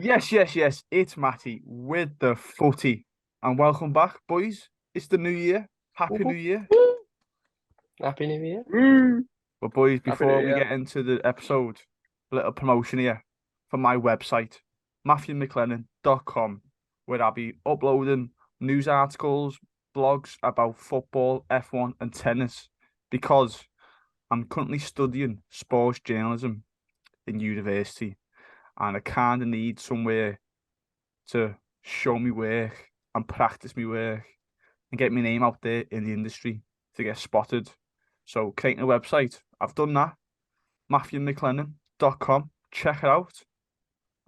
Yes. It's Matty with the footy. And welcome back, boys. It's the new year. Happy New Year. Happy New Year. But, boys, Happy New before we Year. get into the episode, a little promotion here for my website, matthewmclennan.com, where I'll be uploading news articles, blogs about football, F1, and tennis because I'm currently studying sports journalism in university and I kind of need somewhere to show me work and practice me work and get my name out there in the industry to get spotted. So creating a website, I've done that. MatthewMcLennan.com. Check it out.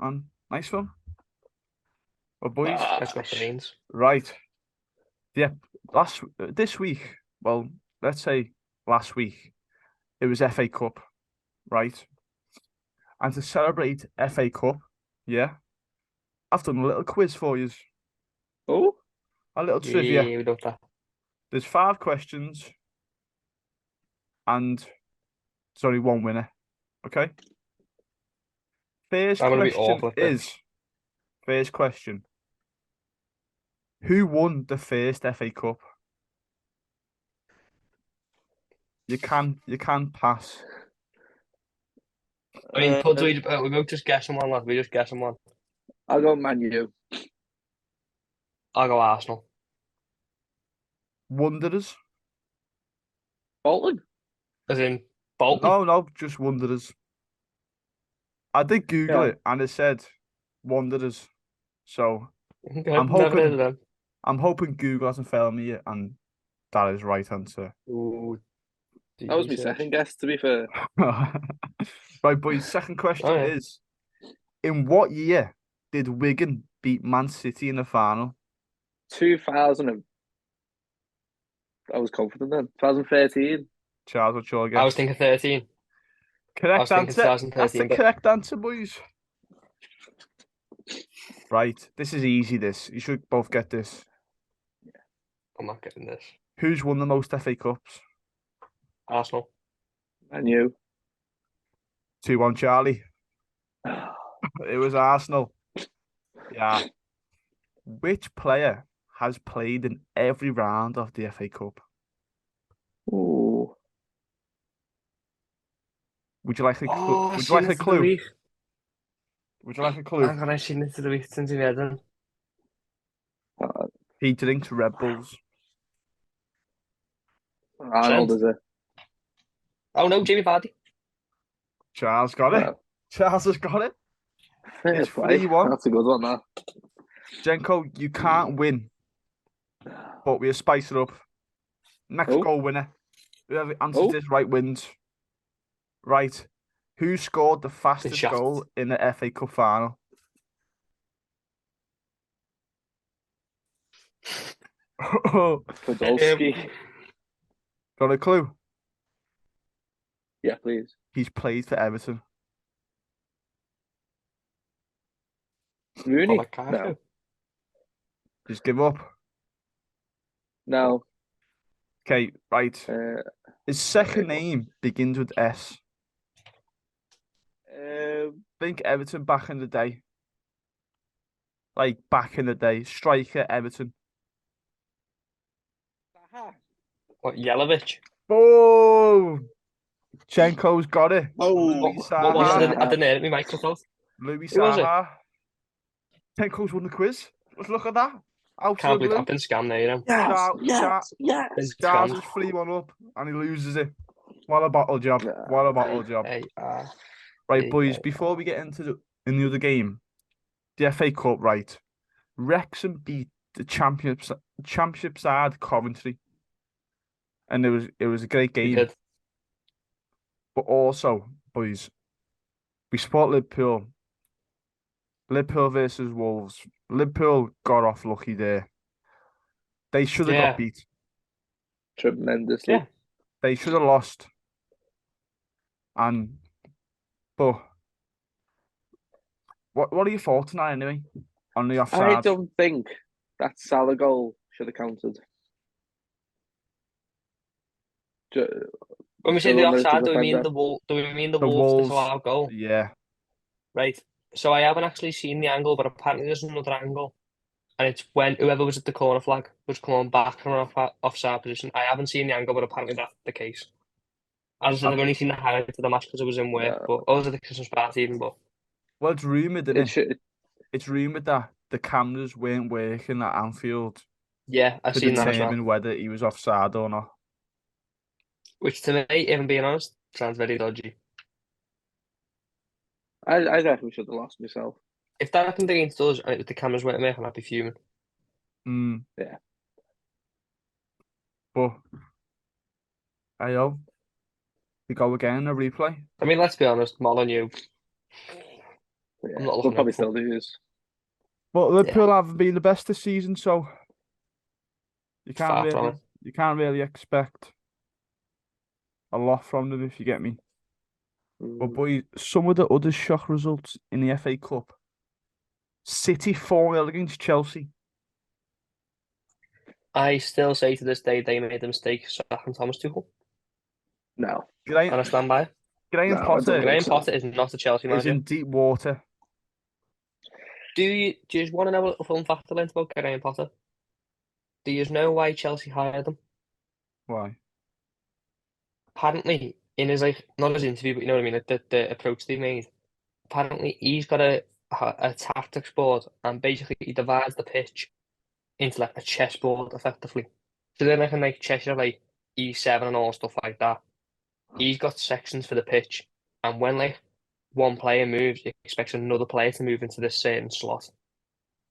And nice one. Well, boys, That's got brains. right. Yeah, this week, well, let's say last week, it was FA Cup, right? And to celebrate FA Cup, yeah, I've done a little quiz for you. Oh, A little trivia. Yeah, we love that. There's 5 questions and there's only one winner. Okay? First I'm gonna be question awful at this. is first question. Who won the first FA Cup? You can pass. I mean, Puds, we both just guessing one, lad. We just guessing one. I'll go Man U. I'll go Arsenal. Wanderers? Bolton. As in Bolton. No, just Wanderers. I did Google it and it said Wanderers. So Okay, I'm never heard hoping of them. I'm hoping Google hasn't failed me yet and that is right answer. Ooh, That was my second guess, to be fair. Right, boys. Second question Oh, yeah. is: in what year did Wigan beat Man City in the final? 2000. I was confident then. 2013. Charles, what's your guess? I was thinking 13. I Correct was thinking answer. That's the 2013, but correct answer, boys. Right, this is easy. This you should both get this. I'm not getting this. Who's won the most FA Cups? Arsenal. Man U. 2-1, Charlie. It was Arsenal. Yeah. Which player has played in every round of the FA Cup? Ooh. Would you like a clue? Oh, Would you like a clue? Would you like a I'm clue? gonna see it to the week since we had them. He drinks Red Bulls. Arnold, is it? Oh no, Jamie Vardy. Charles got it. No. Charles has got it. Fair It's play. 3-1. That's a good one, that. Jenko, you can't win, but we'll spice it up. Next Oh. goal winner. Whoever answers Oh. this right wins. Right. Who scored the fastest shot. goal in the FA Cup final? Podolski. Got a clue? Yeah, please. He's played for Everton. Rooney? Lukaku. Just give up. No. Okay, right. His second go. name begins with S. Think Everton back in the day. Like back in the day. Striker Everton. What, Yelovich? Oh! Chenko's got it. Oh, Louis What was Saha. it? I didn't hear it. My mic cut off. Louis Who was it? Saha. Chenko's won the quiz. Let's look at that. Out Can't of the believe I've blue. been scammed there, you know. Been Charles scammed. is 3-1 up and he loses it. What a bottle job. What a bottle job. Right, boys, before we get into the other game, the FA Cup, right? Wrexham beat the championship side Coventry. And it was a great We game. did. But also, boys, we support Liverpool. Liverpool versus Wolves. Liverpool got off lucky there. They should have Yeah. got beat. Tremendously. Yeah. They should have lost. But what are your thoughts now anyway? On the I offside? don't think that Salah goal should have counted. When we say Still the under the offside, do we mean defender. the Wolves Wolves. disallowed goal? Yeah. Right. So I haven't actually seen the angle, but apparently there's another angle, and it's when whoever was at the corner flag was coming back from an offside position. I haven't seen the angle, but apparently that's the case. As I said, I've only seen the highlights of the match because I was in work, No. but I was at the Christmas party even. But Well, it's rumoured, isn't It it? should. It's rumoured that the cameras weren't working at Anfield yeah, I've to seen that as well. determine whether he was offside or not. Which to me, even being honest, sounds very dodgy. I reckon we should have lost myself. If that happened against us and the cameras weren't working, I'd be fuming. Mm. Yeah. But ayo, we go again, a replay. I mean, let's be honest, Molyneux, Yeah. I'm not We'll looking probably out for. still lose. But Liverpool haven't been the best this season, so you Far from it. you can't really expect a lot from them if you get me. But boy, some of the other shock results in the FA Cup. City 4-0 against Chelsea. I still say to this day they made the mistake sacking Thomas Tuchel, No. and I stand by it. Graham No, I Potter don't think Graham so. Potter is not a Chelsea is manager. in deep water. Do you want to know a little fun fact I learned about Graham Potter? Do you know why Chelsea hired him? Why? Apparently, in his not his interview, but you know what I mean, the approach they made. Apparently, he's got a tactics board, and basically he divides the pitch into like a chessboard, effectively. So then, like chess, you have like E7 and all stuff like that. He's got sections for the pitch, and when like one player moves, he expects another player to move into this certain slot.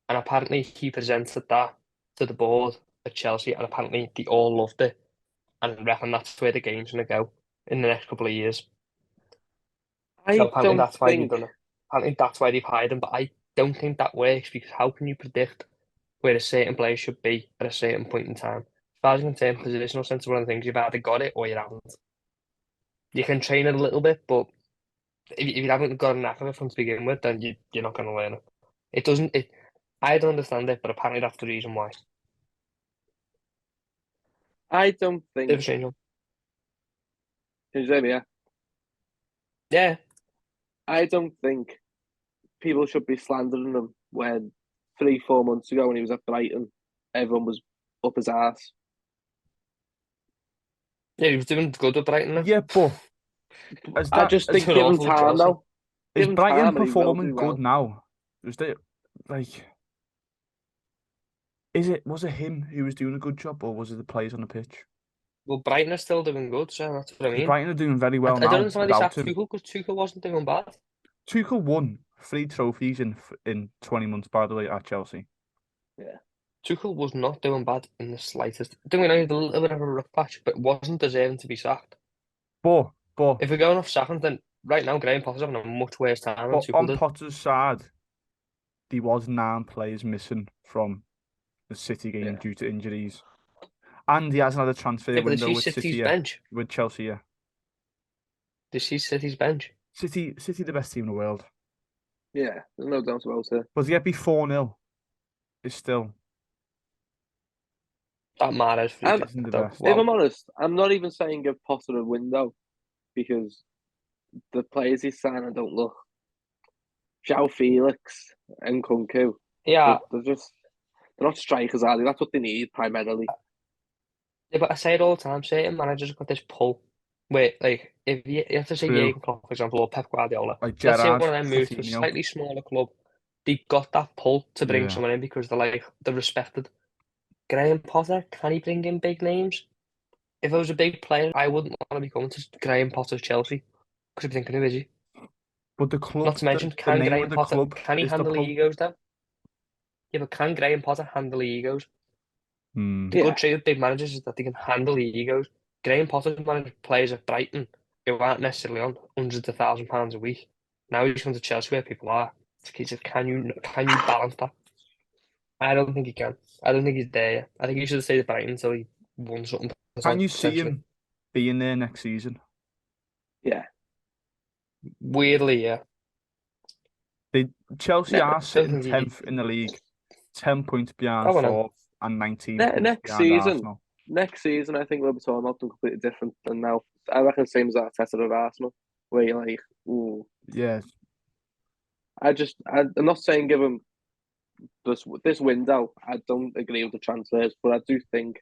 And apparently, he presented that to the board at Chelsea, and apparently they all loved it, and reckon that's where the game's gonna go in the next couple of years. So I apparently don't that's why they've think. done it. Apparently that's why they've hired him, but I don't think that works because how can you predict where a certain player should be at a certain point in time? As far as you can say, in positional sense, one of the things you've either got it or you haven't. You can train it a little bit, but if you haven't got enough of it from to begin with, then you're not going to learn it. It doesn't. I don't understand it, but apparently that's the reason why. I don't Bit of think. a strange one. Can you hear me? Yeah. Yeah, I don't think people should be slandering him when 3-4 months ago when he was at Brighton, everyone was up his ass. yeah, he was doing good with Brighton. Now. Yeah, but I just It's think been give him awful with time Chelsea. now. is Give him Brighton time and he will performing do good well. now? Was it him who was doing a good job, or was it the players on the pitch? Well, Brighton are still doing good, so that's what I mean. Brighton are doing very well I now don't understand why they without sacked him. Tuchel because Tuchel wasn't doing bad. Tuchel won 3 trophies in 20 months, by the way, at Chelsea. Yeah. Tuchel was not doing bad in the slightest. Don't we know he had a little bit of a rough patch, but wasn't deserving to be sacked. But If we're going off sacking, then right now Graham Potter's having a much worse time than Tuchel on did. Potter's side, there was 9 players missing from the City game due to injuries, and he hasn't had a transfer Yeah, but window did with see City City's yet, bench? with Chelsea. Yeah. Did see City's bench? City, the best team in the world. Yeah, there's no doubt about it. But to get be 4-0 is still That matters for And isn't the though. best. if I'm honest, I'm not even saying give Potter a window because the players he's signing don't look. João Felix and Kunku. Yeah, They're not strikers, are they? That's what they need primarily. yeah, but I say it all the time. Certain managers have got this pull where, like, if you have to say True. Jurgen Klopp, for example, or Pep Guardiola, Like let's say Gerrard, one of them moves to a Coutinho. slightly smaller club, they got that pull to bring Yeah. someone in because they're respected. Graham Potter, can he bring in big names? If I was a big player, I wouldn't want to be going to Graham Potter's Chelsea because I'd be thinking, who is he? But the club, Not to mention, the can name Graham of the Potter club can he is the handle the pull. egos though? Yeah, but can Graham Potter handle the egos? Hmm. The good trait with big managers is that they can handle the egos. Graham Potter's managed players at Brighton who aren't necessarily on hundreds of £1,000s a week. Now he's come to Chelsea where people are. It's a case of can you balance that? I don't think he can. I don't think he's there yet. I think he should have stayed at Brighton until he won something. Can you see potentially. him being there next season? Yeah. Weirdly, yeah. Chelsea Ne- are sitting Don't think 10th in the league, 10 points behind Oh, well, 4th and 19 points next behind season, Arsenal. next season, I think we'll be talking about something completely different than now. I reckon the same as Arteta at Arsenal, where you're like, ooh. Yeah. I'm not saying give him this window. I don't agree with the transfers, but I do think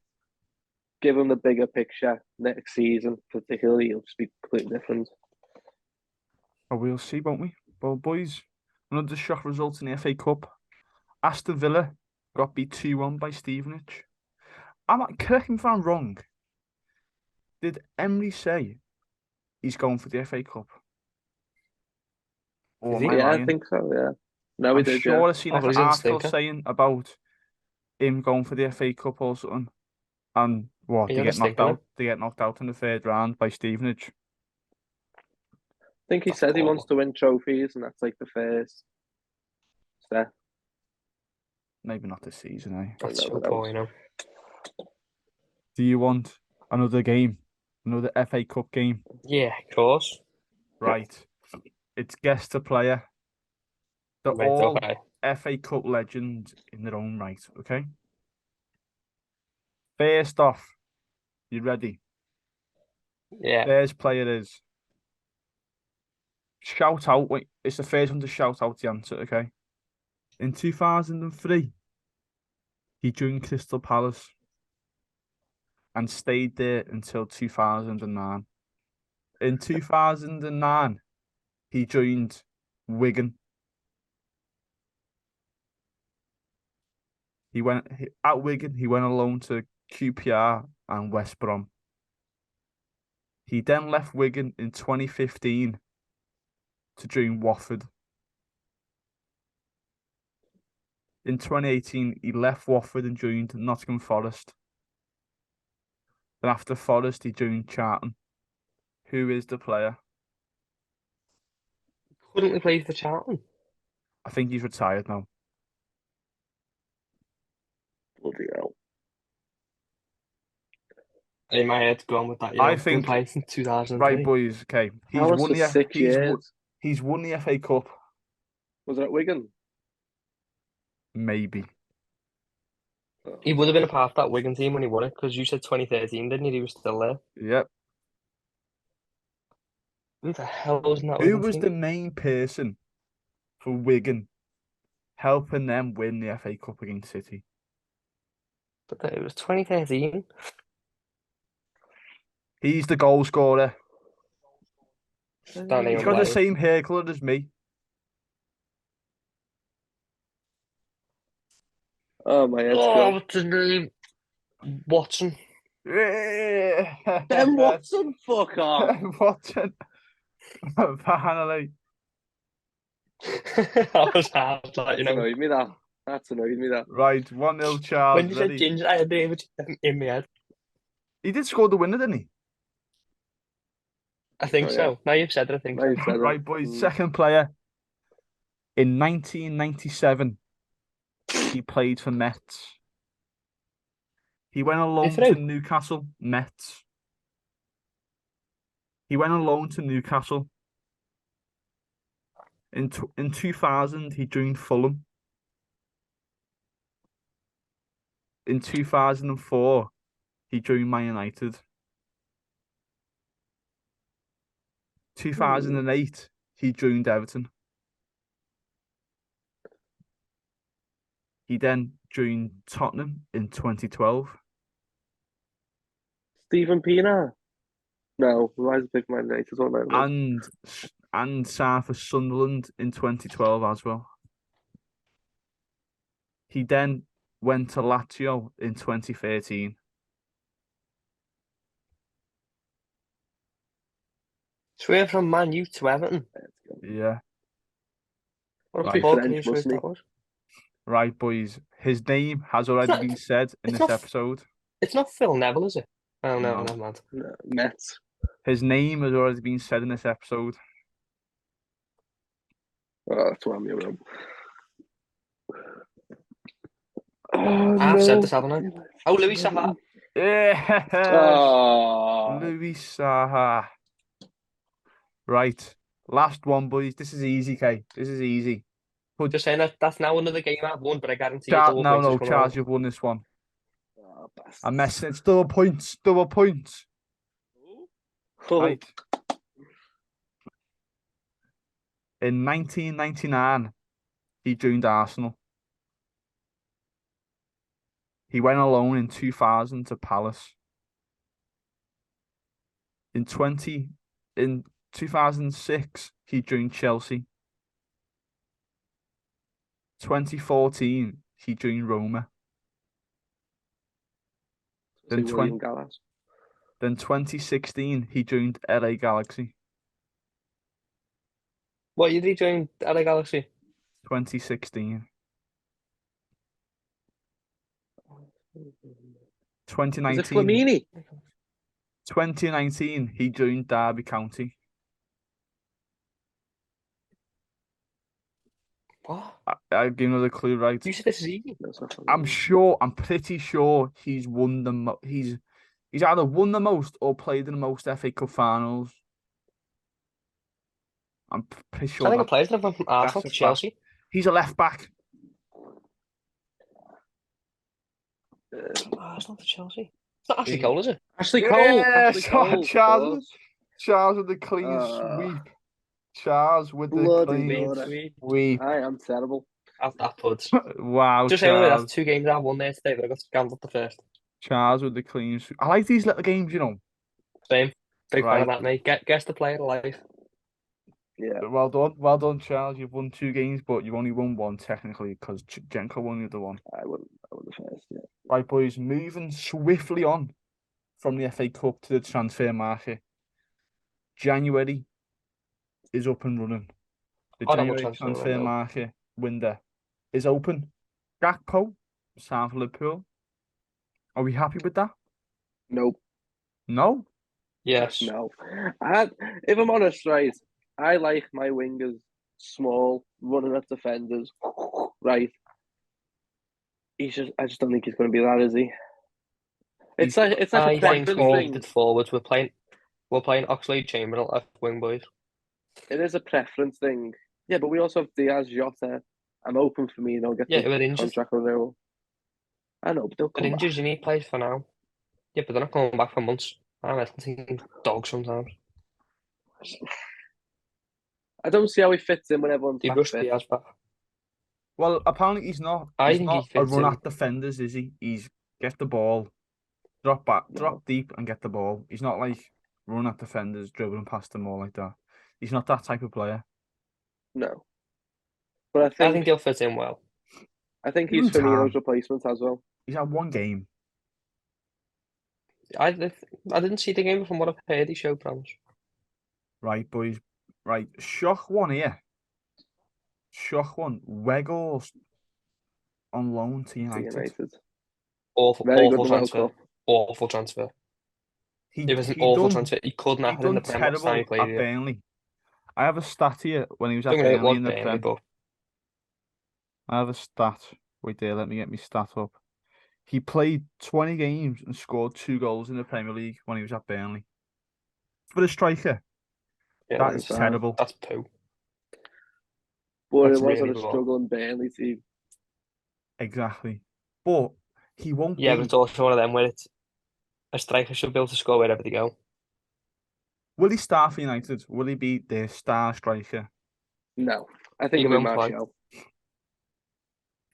give him the bigger picture next season, particularly, it'll just be completely different. Oh, we'll see, won't we? Well, boys, another shock result in the FA Cup. Aston Villa got beat 2-1 by Stevenage. Correct me if I'm wrong. Did Emery say he's going for the FA Cup? Or Is am he? I Yeah, I lying? think so. Yeah, no, we I'm did. Yeah, sure I've seen Oh, like well, an he's in the article stinker. saying about him going for the FA Cup or something. And what, He's they in the get knocked stinker now. out? They get knocked out in the third round by Stevenage. I think he That's said he wants poor. to win trophies, and that's like the first step. Maybe not this season, eh? But That's no so one poor, else. you know. Do you want another game? Another FA Cup game? Yeah, of course. Right. It's guest to player. They're Right, all okay. FA Cup legends in their own right, okay? First off, you ready? Yeah. First player is shout out. Wait, it's the first one to shout out the answer, okay? In 2003, he joined Crystal Palace and stayed there until 2009. In 2009, he joined Wigan. At Wigan, he went alone to QPR and West Brom. He then left Wigan in 2015 to join Watford. In 2018, he left Watford and joined Nottingham Forest. Then after Forest, he joined Charlton. Who is the player? Couldn't we play for Charlton? I think he's retired now. Bloody hell. In my head, going with that, you I know. Been think, playing since right, 2003. boys. Okay, That was for 6 years. he's won the FA Cup. Was it at Wigan? Maybe. He would have been a part of that Wigan team when he won it, because you said 2013, didn't you? He was still there. Yep. Who the hell was in that Who Wigan was team? the main person for Wigan helping them win the FA Cup against City? But it was 2013. He's the goal scorer. Don't He's even got the play. same hair colour as me. Oh, my head's Oh, gone. what's his name? Watson. Ben Watson, fuck off. Watson. Finally. That was hard, like, That's you know. annoyed me, that. That's annoyed me, that. Right, 1-0 When Charles. you said Ready? Ginger, I had the image in my head. He did score the winner, didn't he? I think Oh, yeah. so. Now you've said it, I think Now so. you've said Right, it. boys. Second player. In 1997, he played for Mets. He went Is alone it to who? Newcastle. Mets. He went alone to Newcastle. In 2000, he joined Fulham. In 2004, he joined Man United. 2008, he joined Everton. He then joined Tottenham in 2012. Stephen Pienaar? No, why is Big Man United one of them? And signed for Sunderland in 2012 as well. He then went to Lazio in 2013. So we went from Man U to Everton. Yeah. What a Right. poor French, career choice wasn't he? that was. Right, boys. His name has already not- been said in it's this not- episode. It's not Phil Neville, is it? Oh, no, No. never mind. No, Mets. His name has already been said in this episode. Oh, that's what I'm doing. Oh, I've said no. this, haven't I? Oh, Louis Saha. Yes. Oh, Louis Saha. Right. Last one, boys. This is easy, Kay. This is easy. Just saying that's now another game I've won, but I guarantee you double points is coming Charles, out. you've won this one. bastards. I'm messing. It's double points. Double points. Oh, Right. In 1999, he joined Arsenal. He went on loan in 2000 to Palace. In 2006, he joined Chelsea. 2014, he joined Roma. Say Then William Gallas. 2016, he joined LA Galaxy. What year did he join LA Galaxy? 2016. Is it 2019, Flamini? 2019, he joined Derby County. What? I'll give another clue, right? You said this is easy. No, it's not I'm pretty sure he's won he's either won the most or played in the most FA Cup finals. I'm pretty I sure think a that player's never from Arsenal that's to a fact. Chelsea. He's a left back. Arsenal to Chelsea. It's not Ashley Yeah. Cole, is it? Ashley Cole. Yeah, Ashley Cole. of Charles, course. Charles with the clean Uh, sweep. Charles with the bloody clean Lord. sweep. I am terrible. That puds. Wow, Just saying, that's Charles. 2 games I won there today, but I got scammed up the first. Charles with the clean sweep. I like these little games, you know. Same. Big fan Right. of that, mate. Guess the player of life. Yeah. Well done, Charles. You've won 2 games, but you've only won 1 technically because Jenko won the other one. I won the first. Yeah. Right, boys, moving swiftly on from the FA Cup to the transfer market. January is up and running. The Oh, that was January transfer transfer window. market window is open. Gakpo, signed for Liverpool. Are we happy with that? Nope. No? Yes. No. If I'm honest, right, I like my wingers small, running at defenders. Right. I just don't think he's going to be that, is he? It's like a I think preference we thing. needed forwards. We're playing Oxlade-Chamberlain left wing, boys. It is a preference thing. Yeah, but we also have Diaz, Jota. I'm open for me, get Yeah, the we're injured. contract renewal. I know, but they'll We're come injured. back. You need players for now. Yeah, but they're not coming back for months. I'm Edmonton dogs sometimes. I don't see how he fits in when everyone's They back rushed fit. Diaz back. Well, apparently he's not. I He's think he not a fits run in. at defenders, is he? He's get the ball, drop back, No. drop deep, and get the ball. He's not like run at defenders, dribbling past them all like that. He's not that type of player. No. But I think he'll fit in well. I think Give he's him Firmino's time. replacement as well. He's had 1 game. I didn't see the game from what I've heard. He showed promise. Right, boys. Right, shock one here. Shock one. Weghorst on loan to To United. United. Awful, Very awful good World transfer. Cup. Awful transfer. It was an He awful done transfer. He couldn't he have it in the done Prem last time he terrible played at here. Burnley. I have a stat here when he was at Don't get it Burnley was in the Burnley, Prem. but I have a stat. Wait there, let me get my stat up. He played 20 games and scored 2 goals in the Premier League when he was at Burnley. For a striker, yeah, that is terrible. that's poo. But That's it was really on a poor. struggling Burnley team. Exactly. But he won't Yeah, be. but it's also one of them where it's a striker should be able to score wherever they go. Will he start for United? Will he be their star striker? No. I think He it'll be won't play. Martial.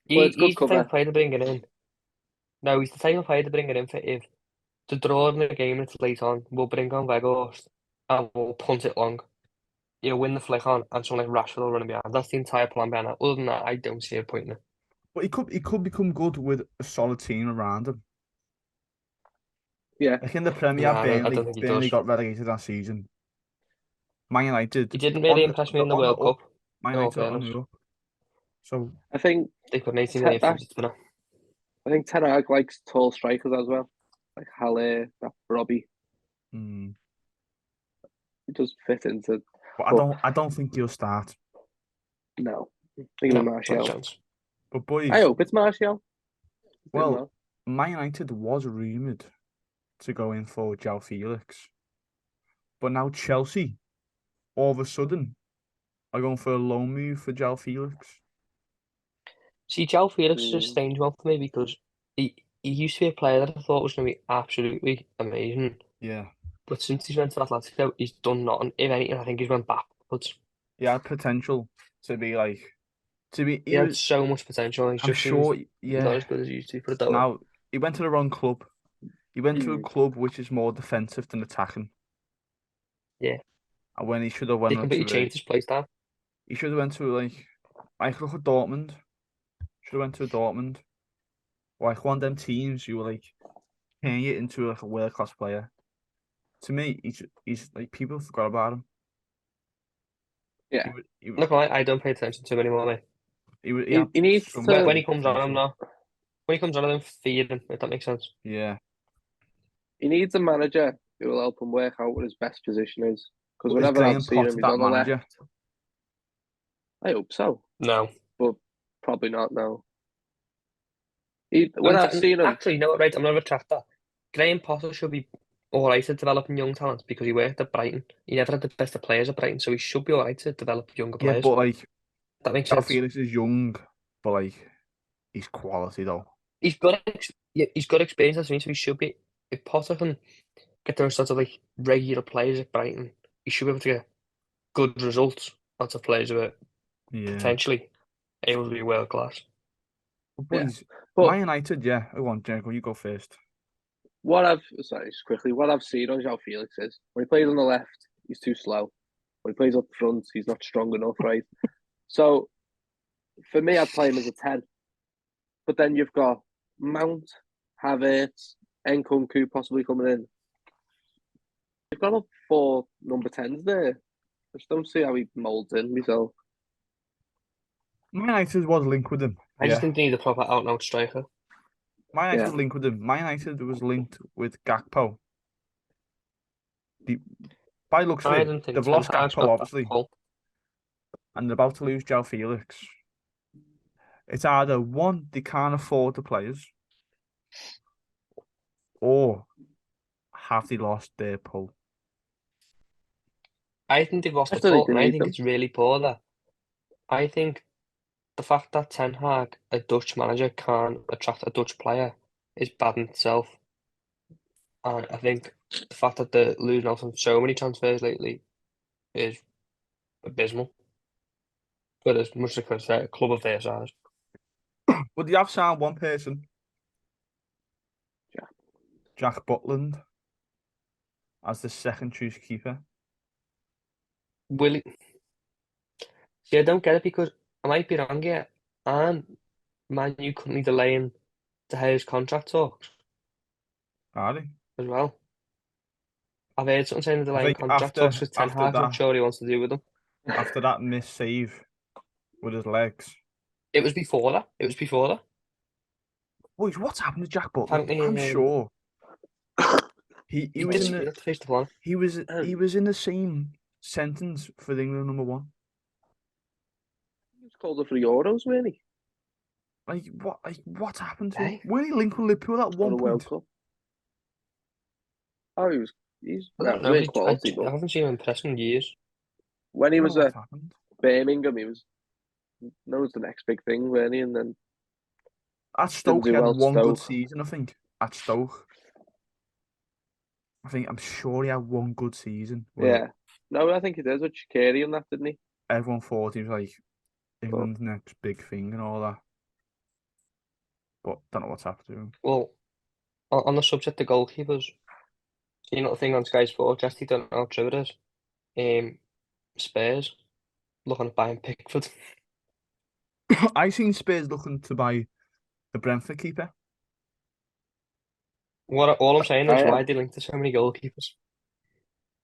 Well, it's good He's the type cover. of player to bring it in. No, he's the type of player to bring it in for if to draw in the game it's late on. We'll bring on Weghorst and we'll punt it long. He'll win the flick on and someone like Rashford will run him behind. That's the entire plan behind that. Other than that, I don't see a point in it. But he could become good with a solid team around him. Yeah. Like in the Premier, Nah, I don't think he Burnley does. got relegated that season. Man United. He didn't really impress me in the On World up. Cup. Man In all United on fairness. the up. So I think They put an 18 million Ten, fee to I think Ten Hag likes tall strikers as well. Like Halle, Robbie. hmm. He does fit into. But I don't think he'll start. No. I think it'll be not a Martial. chance. But boys, I hope it's Martial. well, Man United was rumoured to go in for João Felix. But now Chelsea, all of a sudden, are going for a loan move for João Felix. See, João Felix is a Mm. strange one for me because he used to be a player that I thought was going to be absolutely amazing. Yeah. But since he's went to Atletico, he's done nothing. If anything, I think he's went backwards. he had potential to be like He had so much potential. He's I'm just seems sure, not as good as he used to. Put it that way. Now he went to the wrong club. He went to a club which is more defensive than attacking. Yeah. And when he should have He went completely changed his play style. he should have went to like look at Dortmund. Should have went to Dortmund. Like one of them teams you were like turning it into like a world class player. To me, he's like people forgot about him. Yeah. Look, I don't pay attention to him anymore, mate. He He had needs some to- When he comes on, potential. I'm not. When he comes on, I don't feed him. If that makes sense. Yeah. He needs a manager who will help him work out what his best position is. Because But is whenever I've Graham seen him, Potter he's that on the manager? left. I hope so, No. but probably not now. When I've seen him, Actually, you know what? Right, I'm gonna retract that. Graham Potter should be all right at developing young talents because he worked at Brighton. He never had the best of players at Brighton, so he should be all right to develop younger Yeah, players. but like That makes João sense. Felix is young, but like he's quality though. He's got experience. That's what I mean. So he should be. If Potter can get those sorts of like regular players at Brighton, he should be able to get good results out of players who are Yeah. potentially able to be world class. But Yeah. boys, But- Man United, yeah. I want Jericho, you go first. just quickly, what I've seen on João Felix is when he plays on the left, he's too slow. When he plays up front, he's not strong enough, right? So for me, I'd play him as a 10. But then you've got Mount, Havertz, Nkunku possibly coming in. You've got up 4 number 10s there. I just don't see how he moulds in myself. Man United was linked with him. I just think they need a proper out and out striker. Man United Yeah. was linked with him. Man United was linked with Gakpo. By looks of I it, don't think they've Ten lost Hag's Gakpo got that obviously, pull. and they're about to lose João Felix. It's either one, they can't afford the players, or have they lost their pull? I think they've lost I the still think pull, and they I need think them. it's really poor that. I think the fact that Ten Hag, a Dutch manager, can't attract a Dutch player is bad in itself. And I think the fact that they're losing out on so many transfers lately is abysmal. But as much as a club of their size. Would you have signed one person? Jack Butland as the second choice keeper. Will it... See, I don't get it because I might be wrong here, and Man U currently delaying De Gea's contract talks Are they? as well. I've heard something saying they're I delaying think contract talks because Ten after Hag's not that sure he wants to do with them. after that missed save with his legs. It was before that. Boys, what's happened to Jack Butland? Apparently, I'm sure he he was in disappeared the off the face of the planet. he was in the same sentence for the England #1. He was called up for the Euros, really. What's happened to him? Hey? Were he linked with Liverpool at For one the World point? Cup. Oh, he's I don't know. great quality, I but haven't seen him impress in years. when he I don't was know at what's happened. Birmingham, he was knows the next big thing, really, and then At Stoke, do he had well at one good Stoke. season, I think. At Stoke. I'm sure he had one good season where Yeah. No, I think he did with Shaqiri and that, didn't he? everyone thought he was like England's next big thing and all that. But don't know what's happened to him. Well, on the subject of goalkeepers, you know the thing on Sky Sports, Jesse don't know how true it is. Spurs looking at buying Pickford. I seen Spurs looking to buy the Brentford keeper. All I'm saying is I why they linked to so many goalkeepers.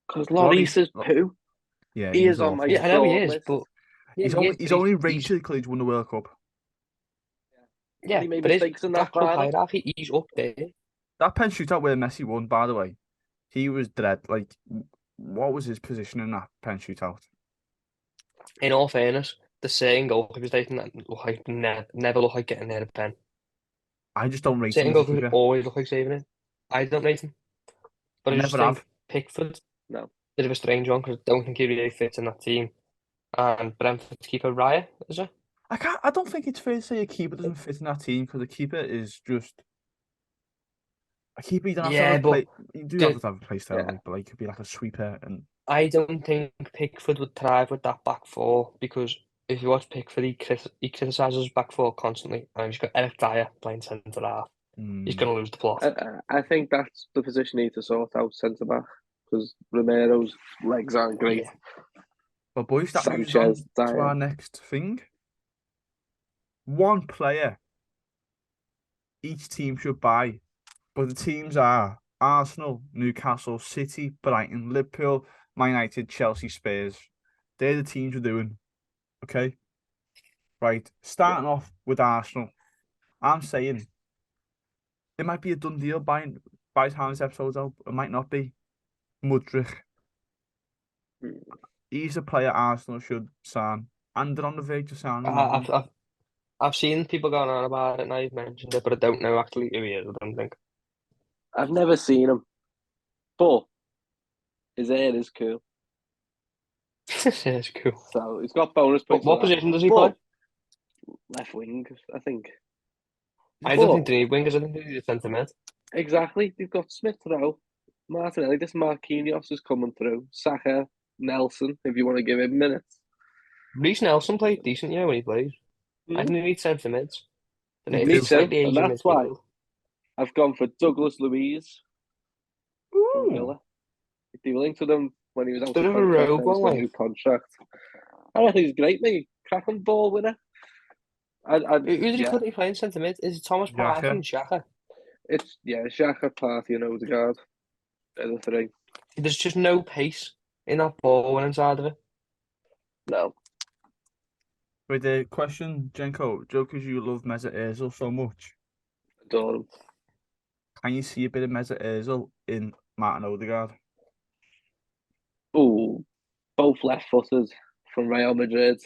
Because Lloris is poo. Yeah, He he's is on my awful. Yeah, I know he short is, list. but He's only rated because he's won the World Cup. Yeah, he made but mistakes in that club final. hierarchy, he's up there. That pen shootout where Messi won, by the way, he was dread. Like, what was his position in that pen shootout? In all fairness, the certain goalkeepers they can look like never look like getting near the pen. I just don't rate him Certain as a goalkeepers keeper. always look like saving it. I don't rate him, but I just Never think have. Pickford, No. bit of a strange one because I don't think he really fits in that team. And Brentford's keeper Raya, is it? I don't think it's fair to say a keeper doesn't fit in that team because a keeper is just a keeper. You don't have to have a play. You do have to have a play style, yeah. but like, could be like a sweeper and I don't think Pickford would thrive with that back four because if you watch Pickford, he criticises back four constantly, and he's got Eric Dyer playing centre half. He's going to lose the plot. I think that's the position he needs to sort out, centre back, because Romero's legs aren't great. Yeah. But boys, that moves on Sanchez, to our Dyer. next thing. One player each team should buy, but the teams are Arsenal, Newcastle, City, Brighton, Liverpool, Man United, Chelsea, Spurs. They're the teams we're doing. Okay? Right. Starting off with Arsenal. I'm saying it might be a done deal by the time this episode's out. It might not be. Mudryk. He's a player Arsenal should sign. And they're on the verge of signing I- him. I've I've seen people going on about it, and I've mentioned it, but I don't know actually who he is. I don't think. I've never seen him, but his hair is cool. It's cool. So he's got bonus But points. what for that. position does he But play? left wing, I think. I don't But think they need wingers. I think they need a centre mid. exactly, they've got Smith Rowe, Martinelli. This Marquinhos is coming through. Saka, Nelson, if you want to give him minutes. Reece Nelson played decent, when he plays. I think they need centre mids. They They need do. a slightly And aging that's why midfield. I've gone for Douglas Luiz from Ooh. Villa. They linked with him when he was out Bit of of a contract. rogue Now he's got one, a new like. contract. I reckon he's great, mate. Cracking ball winner. Who did he Yeah, currently play in centre mid? Is it Thomas Partey Xhaka. and Xhaka? it's Xhaka, Partey, and Odegaard. They're the three. There's just no pace in that ball winning side of it. No, With the question, Jenko, because you love Mesut Ozil so much, adore him. can you see a bit of Mesut Ozil in Martin Odegaard? Ooh, both left-footed from Real Madrid.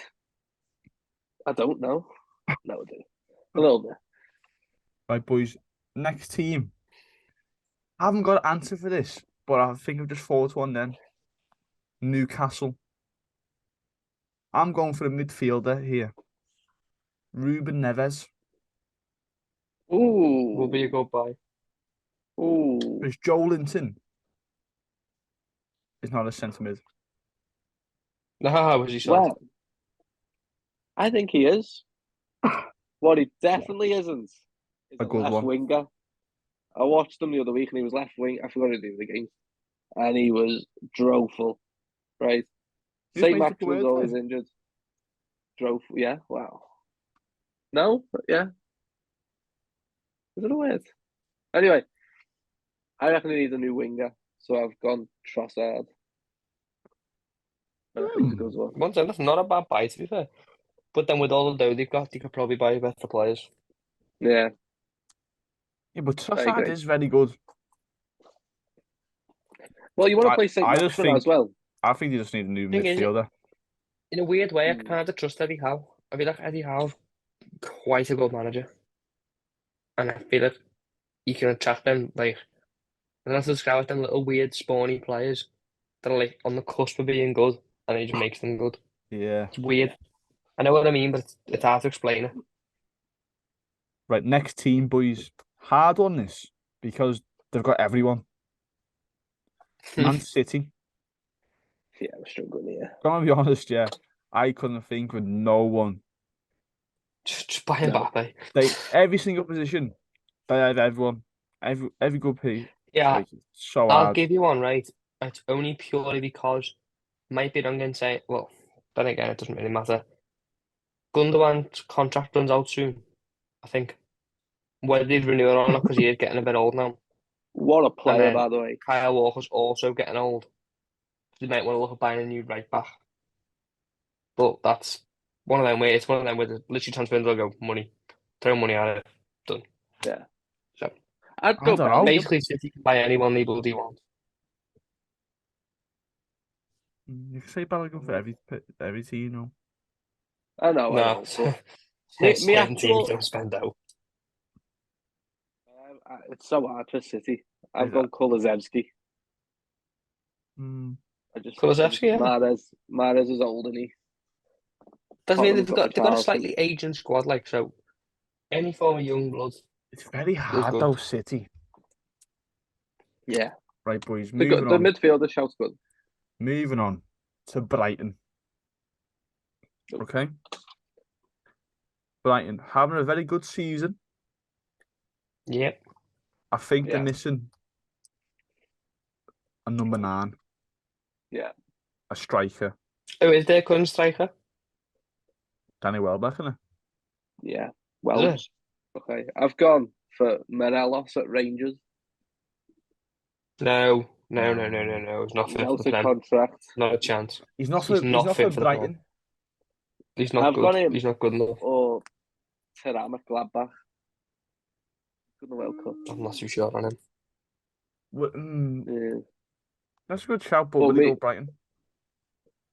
I don't know. No, I do. A little bit. Right, boys. Next team. I haven't got an answer for this, but I think I've just thought one then. Newcastle. I'm going for a midfielder here. Ruben Neves. Will be a Ooh, good buy. ooh. Because Joe Linton is not a centre mid. Nah, was he sad? Well, I think he is. What he definitely isn't is A a good left one. winger. I watched him the other week and he was left wing. I forgot to do the game. And he was droful, right? He just St. makes up the Maximin's word always there. injured. Droful, yeah, wow. No? Yeah. Is it a word? Anyway, I reckon he needs a new winger. So I've gone Trossard. I reckon he's a good one. Once again, that's not a bad buy, to be fair. But then with all the dough they've got, they could probably buy better players. Yeah, Yeah, but I Trossard agree. is very good. Well, you want to play St. I just Maximin as think well. I think you just need a new Thing is, midfielder. in a weird way, I Hmm. kind of trust Eddie Howe. I feel like Eddie Howe's quite a good manager. And I feel like you can attract them, like, I don't know how to describe it, them little weird, spawny players that are, like, on the cusp of being good, and he just makes them good. Yeah. It's weird. I know what I mean, but it's hard to explain it. Right, next team, boys. Hard on this because they've got everyone. Man City. Yeah, we're struggling here. Gonna be honest, yeah. I couldn't think with no one. Just buy No. Mbappe. Every single position, they had everyone. Every good piece. Yeah, Like so I'll hard. give you one, right? It's only purely because, might be wrong in saying, well, then again, it doesn't really matter. Gundogan's contract runs out soon, I think. Whether they renew it or not, because he is getting a bit old now. What a And player, then by the way. Kyle Walker's also getting old. So they might want to look at buying a new right back. But that's one of them where it's one of them where the literally transfer window go money, throw money at it, done. Yeah. So I'd I go don't know. Bellingham. basically, City can buy anyone they bloody want. You can say Bellingham for every team, you know. I know, No, but me certain teams actual. don't spend out. It's so hard for City. I've Is that- gone Kulusevski. Mm, I just Kulusevski, yeah. Mahrez is old, and he. Doesn't mean Tottenham they've have got a Richarlison. slightly aging squad, like so. Any form of young blood it's very is hard good. though, City. Yeah, Right, boys. the Moving the on. midfielder shouts good. Moving on to Brighton. Okay. Brighton having a very good season. Yep. I think they're Yeah. missing a number 9, Yeah. a striker, Who is their current striker? Danny Welbeck, isn't it? Yeah. Is Welsh. Okay. I've gone for Morelos at Rangers. No. He's not He's fit for the out of Prem. contract. Not a chance. He's not He's for he's not not for fit for the Prem. Brighton. He's not I've good. got him. He's not good enough. Or Thuram at Gladbach. Good in the World Cup. I'm not too sure on him. Mm, Yeah. that's a good shout, but Well, will he me, go Brighton?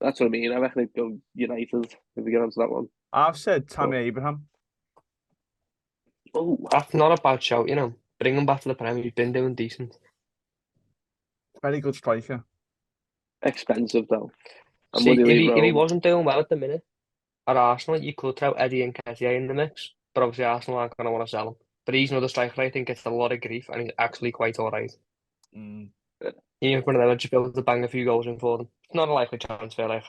that's what I mean. I reckon he'd go United if we get onto that one. I've said Tammy Oh. Abraham. Oh, That's not a bad shout, you know. Bring him back to the Prem. He's been doing decent. Very good striker. expensive though. And See, would he if leave he Rome? wasn't doing well at the minute at Arsenal, you could throw Eddie and Nketiah in the mix. But obviously Arsenal aren't going to want to sell him. But he's another striker I think gets a lot of grief and he's actually quite alright. Mm. Even if one of them would just be able to bang a few goals in for them. It's not a likely transfer, like.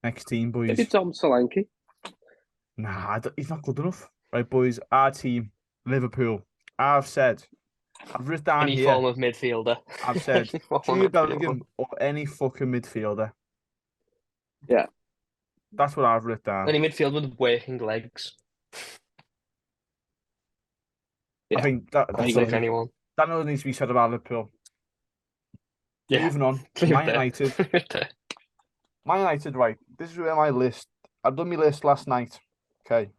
Next team, boys. Maybe Tom Solanke. Nah, he's not good enough. Right, boys. Our team, Liverpool. I've written down Any here. form of midfielder. I've said Any form of Jude midfielder. Bellingham or any fucking midfielder. Yeah. That's what I've written down. Any midfield with working legs. Yeah. I think that's I'll all take anyone. that needs to be said about Liverpool. Yeah. Moving on, Leave it Man there. United. Leave it there. Man United, right. This is where my list. I've done my list last night. Okay.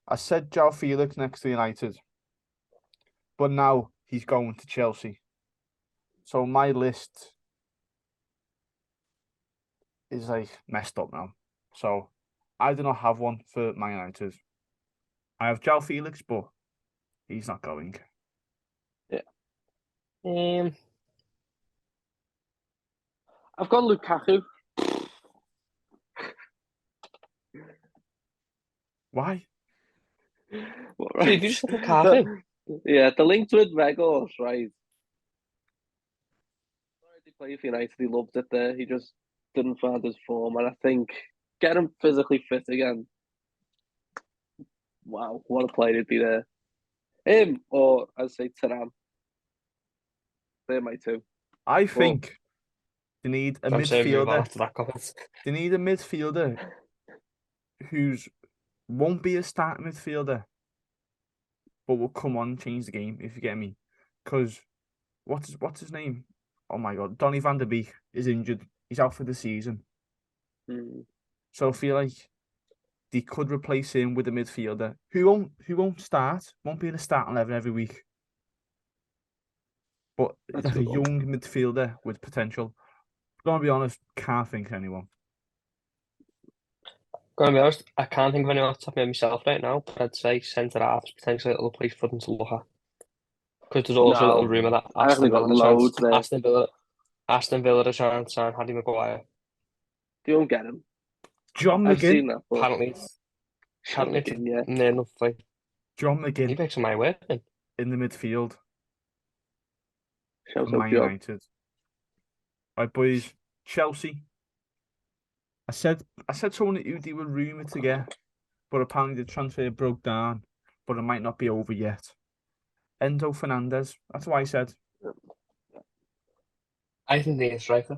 I said João Felix next to United, but now he's going to Chelsea. So my list is like messed up now. So I do not have one for Man United. I have João Felix, but he's not going. I've got Lukaku. Why? Dude, you just said Lukaku. Yeah, the link to it, Regos, right? He played for United, he loved it there. He just didn't find his form, and I think get him physically fit again. Wow, what a player he'd be there. Him or I'd say Thuram. They're my two. I think they need a I'm saying move on midfielder. after that comment. They need a midfielder who's won't be a starting midfielder, but will come on and change the game, if you get me. Because what's his name? Oh my God, Donny van der Beek is injured. He's out for the season. So I feel like they could replace him with a midfielder who won't start, won't be in a starting 11 every week. But That's like a a good one. young midfielder with potential. Gonna be honest, can't think of anyone. Gonna be honest, I can't think of anyone off the top of my head myself right now, but I'd say centre half is potentially a little place for them to look at. Because there's also a little rumour that I reckon they got loads there. Aston Villa are trying to sign Harry Maguire. They won't get him. John I've seen McGinn. that, but Apparently it's yeah. near enough like John he McGinn makes my way. in the midfield Shout for out Man John. United. Right, boys. Chelsea. I said someone that they were rumoured to get, but apparently the transfer broke down, but it might not be over yet. Enzo Fernandez. That's what I said. I think he's a striker.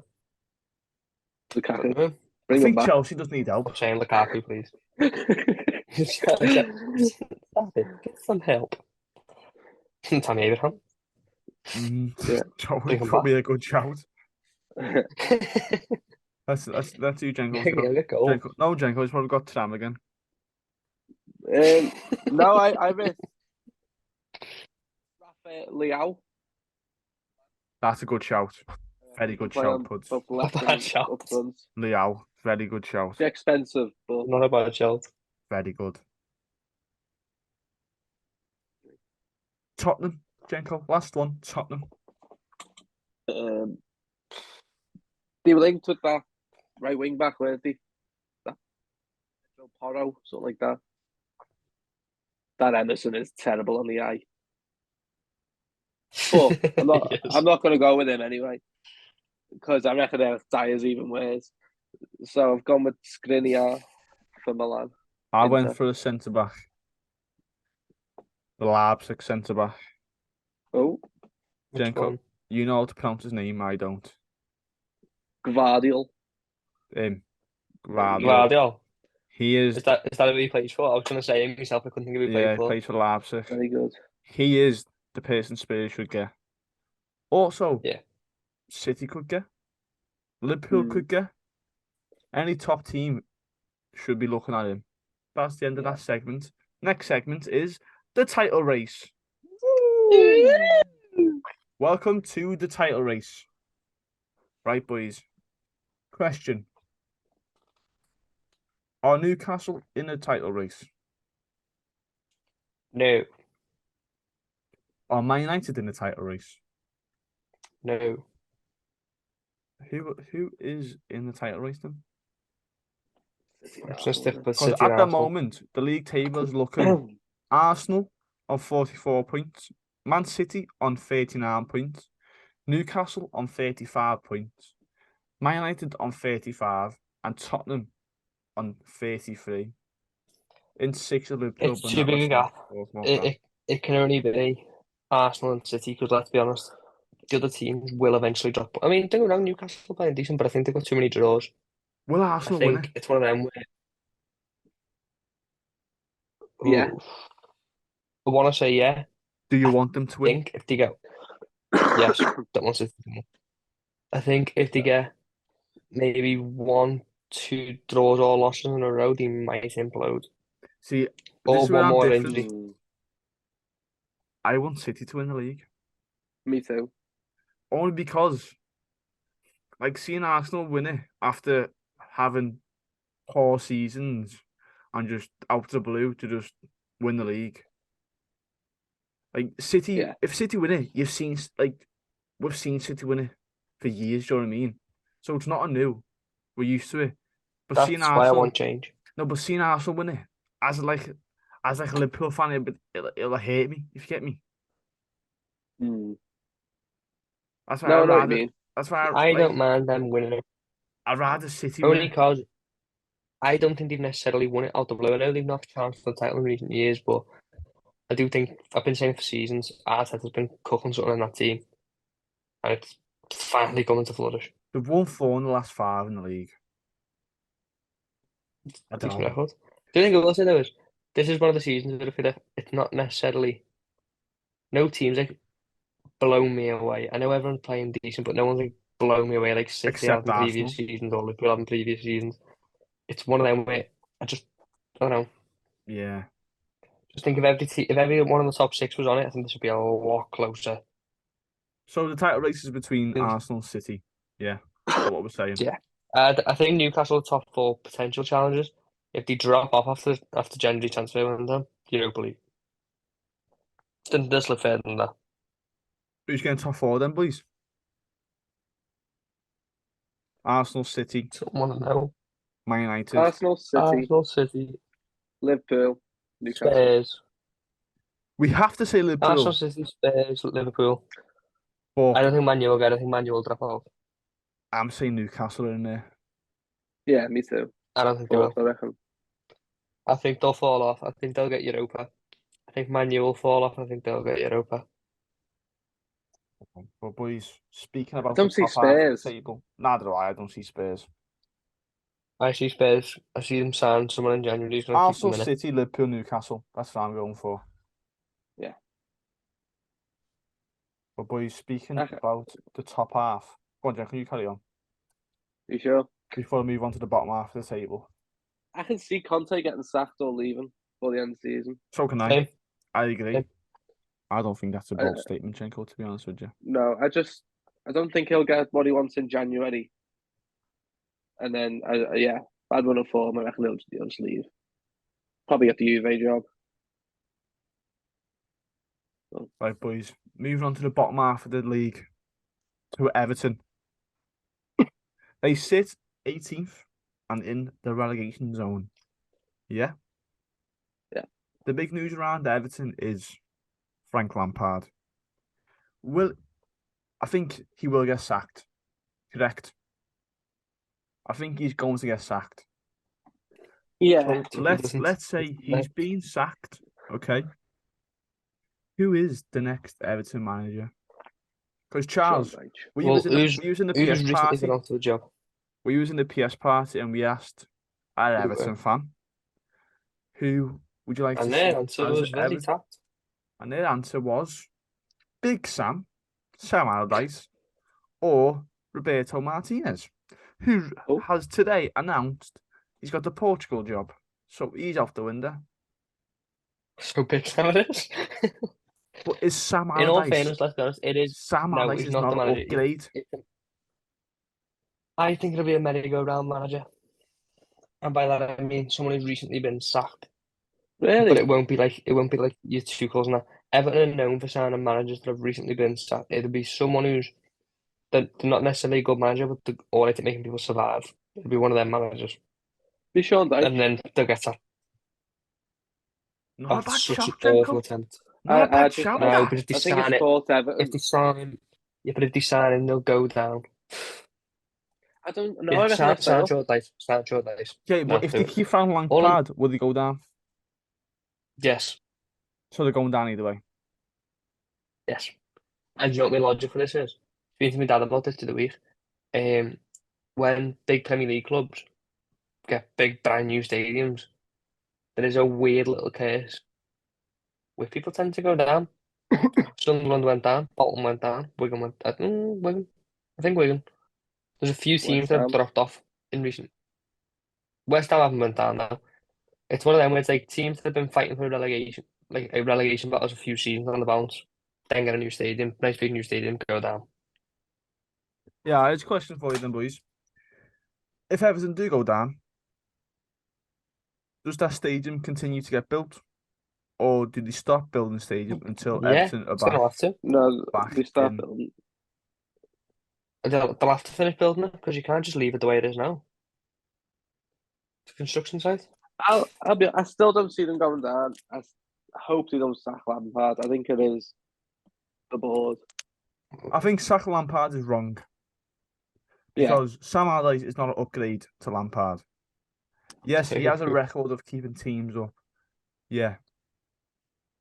Lukaku. Stop I Bring him think back. Chelsea does need help. saying Lukaku, please. Stop it. Get some help. Tammy Abraham. Yeah. Joe Bring would him probably back. a good shout. That's you, Jenko's got. He'll get goals. No, Jenko's probably got Tram again. No, I missed Rafael Leao. That's a good shout. Very good Play shout, on Puds. both left Bad and shout. up front. Leao, very good shout. It's expensive, but Not a bad shout. Very good. Tottenham, Jenko, last one. Tottenham. they were linked with that right wing back, weren't they? That Joe Porro, something like that. That Emerson is terrible on the eye. But I'm not. Yes. I'm not going to go with him anyway because I reckon their Dyer's even worse. So I've gone with Skriniar for Milan. I went Inter. for a centre back, the Leipzig centre back. Oh, Which Jenko, one? you know how to pronounce his name. I don't. Gvardiol. Um, There we Guardiola. go. Guardiola. He is. Is that who he plays for? I was going to say him myself. I couldn't think of who he Yeah, played he for. plays for Leipzig. Very good. He is the person Spurs should get. Also, Yeah. City could get. Liverpool could get. Any top team should be looking at him. That's the end of Yeah. that segment. Next segment is the title race. Welcome to the title race. Right, boys. Question. Are Newcastle in the title race? No. Are Man United in the title race? No. Who is in the title race then? City I'm and just going to stick Arsenal, with Because City and at the Arsenal. moment, the league table is looking isn't it? Arsenal on 44 points, Man City on 39 points, Newcastle on 35 points, Man United on 35, and Tottenham on 33. In six of Liverpool, It's but too not big a myself. gap. It can only be Arsenal and City because let's be honest, the other teams will eventually drop. I mean, don't get me wrong, Newcastle playing decent, but I think they've got too many draws. Will I Arsenal win it? think it's one of them where Yeah. ooh, I want to say yeah. Do you want them to I win? think if they get yes, don't want City to win. I think if they get maybe one, two draws or losses in a row, they might implode. See, this Or is where one I'm more different. injury. I want City to win the league. Me too. Only because, like, seeing Arsenal win it after having poor seasons and just out of the blue to just win the league. Like City, Yeah. if City win it, we've seen City win it for years. Do you know what I mean? So it's not a new. We're used to it. But seeing That's why I Arsenal, want change. no, but seeing Arsenal win it as like a Liverpool fan, it'll hate me if you get me. That's why No, I I'd know what you rather. mean. That's why I don't mind them winning it. I'd rather City win Only it. because I don't think they've necessarily won it out the blue. I know they've not chance for the title in recent years, but I do think I've been saying for seasons, Arteta's been cooking something in that team, and it's finally coming to flourish. They've won 4 in the last 5 in the league. I don't Decent know. record. Do you think I will say though is this is one of the seasons where I feel like it's not necessarily no teams like blown me away. I know everyone's playing decent, but no one's like blown me away like City have Except in previous Arsenal. seasons or Liverpool have in previous seasons. It's one of them where I don't know. Yeah. Just think if every one of the top six was on it, I think this would be a lot closer. So the title race is between And, Arsenal and City. Yeah. That's what we're saying. yeah, I think Newcastle are top four potential challengers. If they drop off after January transfer window, Europa League. Then they'll slip further than that. Who's getting top 4 then, boys? Arsenal, City, Someone to know. Man United. Arsenal, City, Arsenal, City, Liverpool, Newcastle. Spurs. We have to say Arsenal, Liverpool, City, Spurs, Liverpool. but I don't think Man U will get it. I think Man U will drop out. I'm saying Newcastle are in there. Yeah, me too. I don't think they Fourth, will. I reckon. I think they'll fall off. I think they'll get Europa. I think Man U will fall off. I think they'll get Europa. But boys, speaking I about the don't see top half of the Spurs. table, neither do I. I don't see Spurs. I see Spurs. I see them sign someone in January who's going to keep Arsenal, them in it. City, Liverpool, Newcastle. That's what I'm going for. Yeah. But boys, speaking Okay. about the top half, go on, Jack, can you carry on You sure? before I move on to the bottom half of the table? I can see Conte getting sacked or leaving for the end of the season. So can I. Same. I agree. Same. I don't think that's a I- bold statement, Chenko, to be honest with you. No, I don't think he'll get what he wants in January. And then, yeah, bad run of form. I reckon he'll just leave. Probably get the Juve job. Right, boys, moving on to the bottom half of the league, to Everton. They sit 18th and in the relegation zone. Yeah? Yeah. The big news around Everton is Frank Lampard. I think he will get sacked. Correct. I think he's going to get sacked. Yeah. So let's say he's being sacked. Okay. Who is the next Everton manager? Because Charles, Sean Dyche. we Well, was in the who's PS recently party. been onto the job? We was in the PS party and we asked our Who Everton fan, who would you like to And see their answer as was very Everton? tapped. And their answer was Big Sam Allardyce, or Roberto Martinez, who Oh. has today announced he's got the Portugal job. So he's off the window. So big Sam it is. But is Sam In all Allardyce? fairness, let's be honest, it is. Sam No, Allardyce he's is not not the an manager. upgrade. I think it'll be a merry-go-round manager. And by that I mean someone who's recently been sacked. Really? But it won't be like your Tuchel's and that. Everton are known for signing managers that have recently been sacked. It'll be someone who's they're not necessarily a good manager, but they're all right at making people survive. It'll be one of them managers. Be Sean Dyche. And then they'll get sacked. Not a That's bad such an shout, Jenko. awful attempt. Not a I bad just shout. No, that. but if they I think sign it's it, called Everton. if they sign him, yeah, but if they sign him, they'll go down. I don't know. Yeah, I reckon sign they'll fail. short dice. Okay, No, but if do they it. keep Frank All I'm- Lampard, will they go down? Yes, So they're going down either way. yes. And do you know what my logic for this is? Speaking to my dad about this the other week. When big Premier League clubs get big brand new stadiums, there is a weird little curse where people tend to go down. Sunderland went down, Bolton went down, Wigan went down. Wigan. I think Wigan. There's a few teams West that have Ham. dropped off in recent. West Ham haven't went down now. It's one of them where it's like teams that have been fighting for relegation, like a relegation battles a few seasons on the bounce, then get a new stadium, nice big new stadium, go down. Yeah, I have a question for you then, boys. If Everton do go down, does that stadium continue to get built? Or do they stop building the stadium until Yeah, Everton are it's gonna have to. No, back they start in? building. They'll have to finish building it because you can't just leave it the way it is now. It's a construction site. I still don't see them going down. I hope they don't sack Lampard. I think it is the board. I think Saka Lampard is wrong. Yeah. Because Sam Allardyce is not an upgrade to Lampard. Yes, he has a record of keeping teams up. Yeah.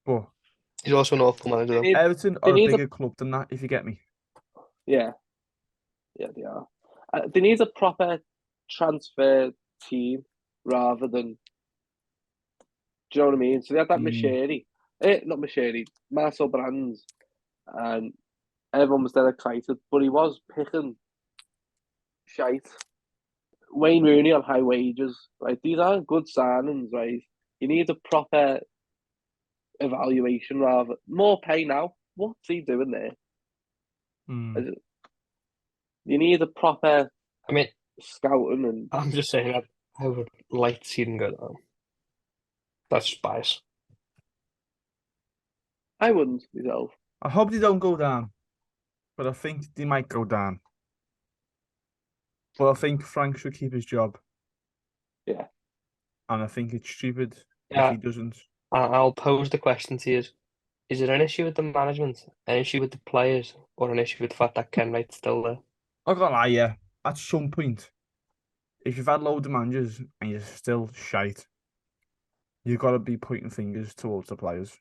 But He's also an awful manager. Though. Everton are a need a- bigger club than that, if you get me. Yeah. Yeah, they are. They need a proper transfer team rather than. Do you know what I mean? So they had that Macheri. Not Macheri. Marcel Brands. And everyone was dead excited, but he was picking shite. Wayne Rooney on high wages. Right? These aren't good signings, right? You need a proper evaluation rather. More pay now. What's he doing there? Hmm. You need a proper I mean, scouting and I'm just saying that I would like to see them go down. That's just bias. I wouldn't myself. I hope they don't go down. But I think they might go down. But I think Frank should keep his job. Yeah. And I think it's stupid if Yeah. he doesn't. I'll pose the question to you. Is it an issue with the management, an issue with the players, or an issue with the fact that Ken Wright's still there? I can't lie, yeah. At some point, if you've had loads of managers and you're still shite, you've got to be pointing fingers towards the players.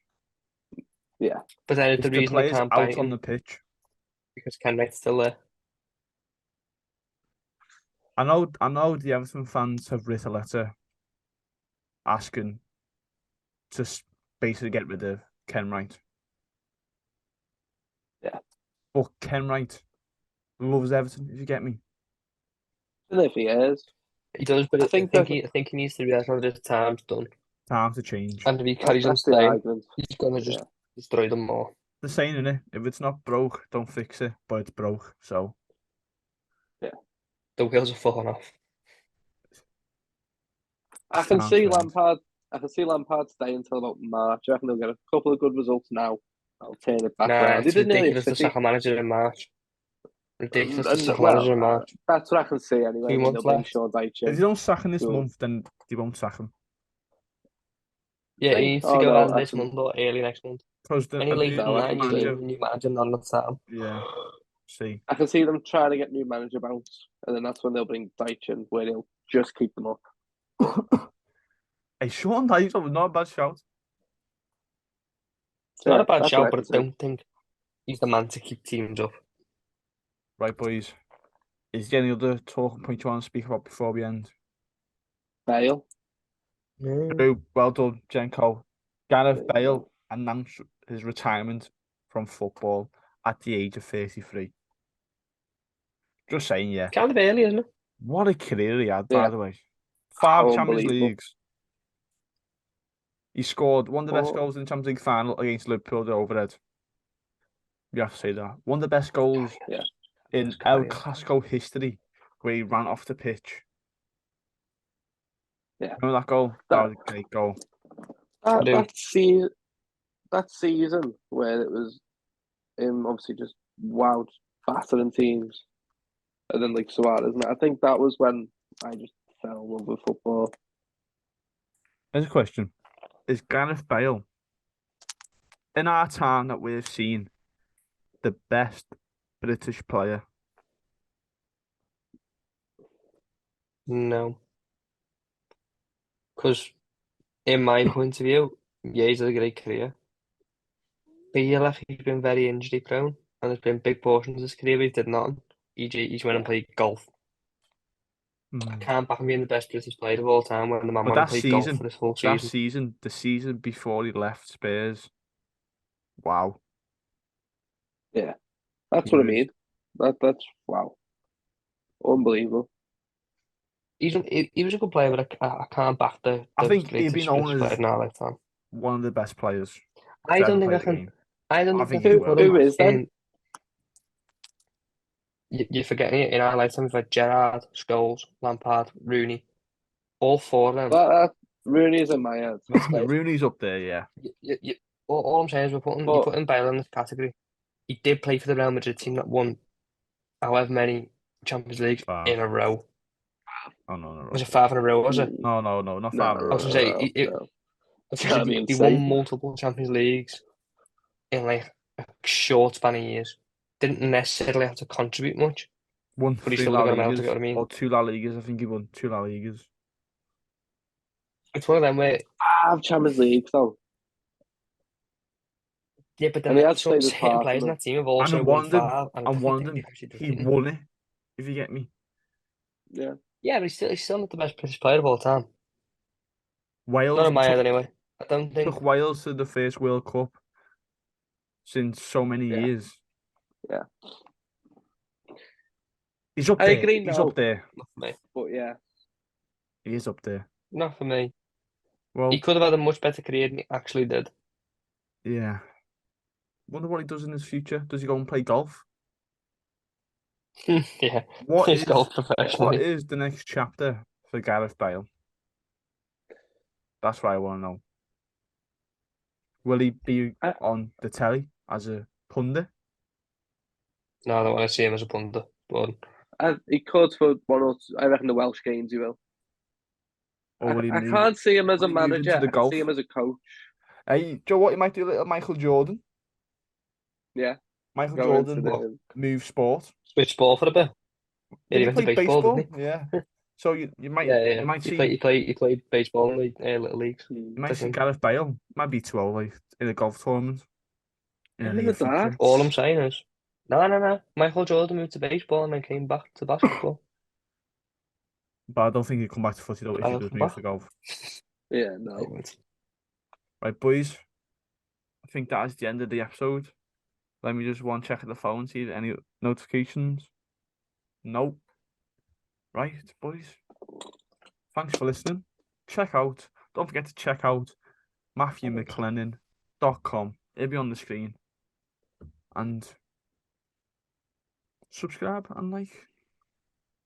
Yeah. But then If the the reason they players can't buy out on him the pitch, because Ken Wright's still there. I know the Everton fans have written a letter asking to basically get rid of Ken Wright. Yeah. But Ken Wright loves Everton, if you get me. I don't know if he is. He does, but I I think think he needs to realise now that his time's done. Time to change. And if he carries on That's the staying, argument. he's gonna just destroy them more. The saying, innit? If it's not broke, don't fix it. But it's broke, so. The wheels are falling off. I can Sounds see right. Lampard. I can see Lampard stay until about March. I reckon they'll get a couple of good results now. I'll turn it back Nah, around. They it's did nearly ridiculous to City. sack a manager in March. Ridiculous to And, sack a well, manager in March. that's what I can see anyway. 2 When months they'll bring left. Sean Dyche If in. you don't sack him this Cool. month, then they won't sack him. Yeah, he needs to Oh, go no, down this that's- month or early next month. Because Any a later new than that, and you manager. leave a new manager not enough time. Yeah. See. I can see them trying to get new manager bounce, and then that's when they'll bring Deitch in, where they'll just keep them up. Hey, Sean Dyche was not a bad shout. It's not a bad That's shout, what I but I can say. don't think he's the man to keep teams up. Right, boys. Is there any other talking point you want to speak about before we end? Bale. True. Well done, Jenko. Gareth There you Bale announced his retirement from football at the age of 33. Just saying, yeah. Kind of early, isn't it? What a career he had, by Yeah. the way. 5 Champions Unbelievable. Leagues. He scored one of the best Oh, goals in the Champions League final against Liverpool, the overhead. You have to say that. One of the best goals yeah. in El Clasico history, where he ran off the pitch. Yeah. Remember that goal? That was a great goal. That season where it was him obviously just wowed battering teams, and then like Suarez, and I think that was when I just fell in love with football. Here's a question. Is Gareth Bale, in our time that we've seen, the best British player? No. Because, in my point of view, yeah, he's had a great career. Bale, he's been very injury prone, and there's been big portions of his career where he did nothing. He's went and played golf. I can't back him being the best British player of all time when the man But went and that played golf season, for his full season. the season before he left Spurs, wow. Yeah, that's He what I was, mean. That's wow, unbelievable. He was a good player, but I can't back the I think he'd be greatest known British player as in our lifetime. one of the best players I to don't ever think play I the can. game. I don't I think I think he can will. put him Who is that? in. You're forgetting it. In our lifetime, we've had Gerrard, Scholes, Lampard, Rooney, all four of them. That Rooney's in my head. Rooney's up there, yeah. All I'm saying is you're But putting Bale in this category. He did play for the Real Madrid team that won however many Champions Leagues in 5. a row. Oh, no, Was no. it 5 in a row? Was it? No, not 5 in a I was row. gonna say I was gonna That'd say be he won insane. multiple Champions Leagues in like a short span of years. Didn't necessarily have to contribute much, Won but he 3 still would La have got a medal. To Ligas get what I mean? or 2 La Ligas. I think he won 2 La Ligas. It's one of them where 5 Champions Leagues though, yeah, but and then he has some played his certain part in players in them. that team have And also in won one of them, 5, and I and definitely one of think them, they actually he didn't. won it, if you get me. Yeah, Yeah, but he's still not the best British player of all time. Wales, Not in he my head took, anyway. I don't think. took Wales to the first World Cup since so many Yeah. years. Yeah. He's up I there. agree. He's No, up there. Not for me. but yeah, He is up there. Not for me. Well, He could have had a much better career than he actually did. yeah. Wonder what he does in his future. Does he go and play golf? Yeah, What plays is golf what professionally. is the next chapter for Gareth Bale? That's what I want to know. Will he be I, on the telly as a pundit? No, I don't want to see him as a punter. But he could for one or two, I reckon the Welsh games he will. Or will he I move? can't see him as Will a he move into manager. the I can see golf? him as a coach. Hey, Joe, what you might do, a little Michael Jordan. Yeah, Michael go into Jordan the move sport. switch ball for a bit. Yeah, Did he he went to play baseball, baseball? didn't Yeah. So you he? might He see played baseball in the little leagues. I think. Gareth Bale might be too old like, in a golf tournament in the in near the future. All I'm darts. saying is, no. Michael Jordan moved to baseball and then came back to basketball. But I don't think he'll come back to footy though if he I'll does come move back. to golf. Yeah, I no. went. Right, boys. I think that is the end of the episode. Let me just check at the phone, see if any notifications. Nope. Right, boys. Thanks for listening. Don't forget to check out MatthewMcLennan.com. It'll be on the screen. And subscribe and like.